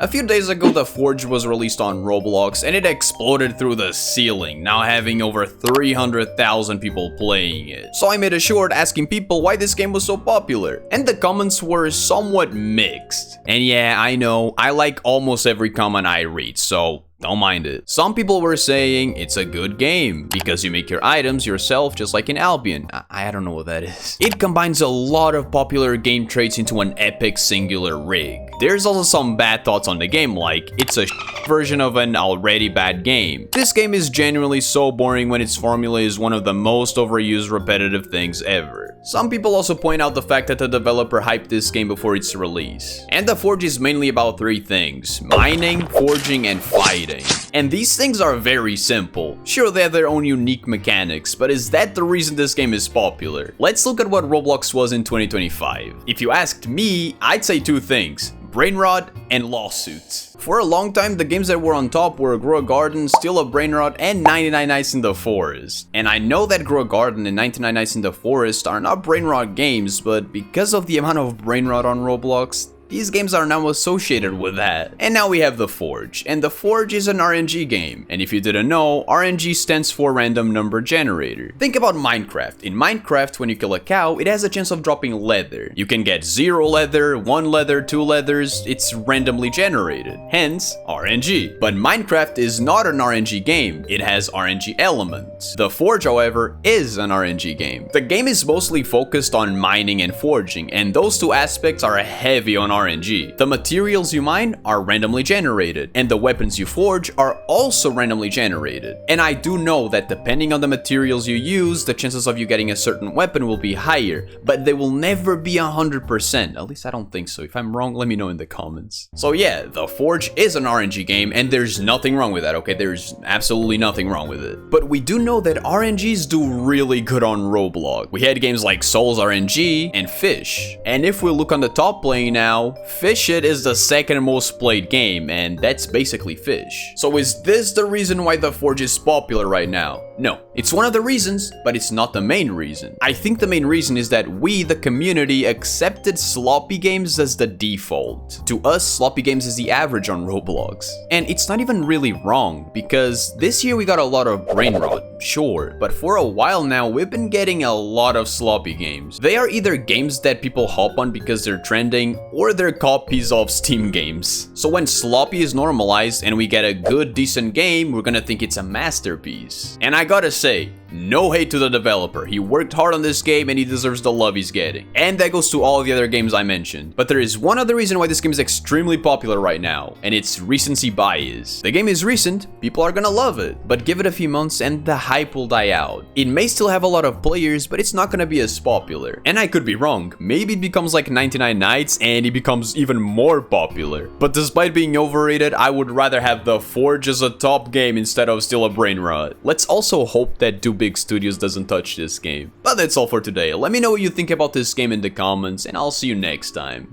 A few days ago, The Forge was released on Roblox and it exploded through the ceiling, now having over 300,000 people playing it. So I made a short asking people why this game was so popular, and the comments were somewhat mixed. And yeah, I know, I like almost every comment I read, so don't mind it. Some people were saying it's a good game because you make your items yourself just like in Albion. I don't know what that is. It combines a lot of popular game traits into an epic singular rig. There's also some bad thoughts on the game, like it's a version of an already bad game. This game is genuinely so boring when its formula is one of the most overused repetitive things ever. Some people also point out the fact that the developer hyped this game before its release. And The Forge is mainly about three things: mining, forging, and fighting. And these things are very simple. Sure, they have their own unique mechanics, but is that the reason this game is popular? Let's look at what Roblox was in 2025. If you asked me, I'd say two things: brainrot and lawsuits. For a long time, the games that were on top were Grow a Garden, Steal a Brainrot, and 99 Nights in the Forest. And I know that Grow a Garden and 99 Nights in the Forest are not brainrot games, but because of the amount of brainrot on Roblox, these games are now associated with that. And now we have The Forge, and The Forge is an RNG game. And if you didn't know, RNG stands for Random Number Generator. Think about Minecraft. In Minecraft, when you kill a cow, it has a chance of dropping leather. You can get 0 leather, 1 leather, 2 leathers, it's randomly generated. Hence, RNG. But Minecraft is not an RNG game, it has RNG elements. The Forge, however, is an RNG game. The game is mostly focused on mining and forging, and those two aspects are heavy on RNG. The materials you mine are randomly generated, and the weapons you forge are also randomly generated. And I do know that depending on the materials you use, the chances of you getting a certain weapon will be higher, but they will never be 100%. At least I don't think so. If I'm wrong, let me know in the comments. So yeah, The Forge is an RNG game, and there's nothing wrong with that, okay? There's absolutely nothing wrong with it. But we do know that RNGs do really good on Roblox. We had games like Souls RNG and Fish. And if we look on the top play now, Fish It is the second most played game, and that's basically Fish. So is this the reason why The Forge is popular right now? No, it's one of the reasons, but it's not the main reason. I think the main reason is that we, the community, accepted sloppy games as the default. To us, sloppy games is the average on Roblox. And it's not even really wrong, because this year we got a lot of brain rot, sure, but for a while now we've been getting a lot of sloppy games. They are either games that people hop on because they're trending, or they're copies of Steam games. So when sloppy is normalized and we get a good, decent game, we're gonna think it's a masterpiece. And I gotta say, no hate to the developer. He worked hard on this game and he deserves the love he's getting. And that goes to all the other games I mentioned. But there is one other reason why this game is extremely popular right now, and it's recency bias. The game is recent, people are gonna love it, but give it a few months and the hype will die out. It may still have a lot of players, but it's not gonna be as popular. And I could be wrong. Maybe it becomes like 99 Nights and it becomes even more popular. But despite being overrated, I would rather have The Forge as a top game instead of Still a Brainrot. Let's also hope that Big Studios doesn't touch this game. But that's all for today. Let me know what you think about this game in the comments, and I'll see you next time.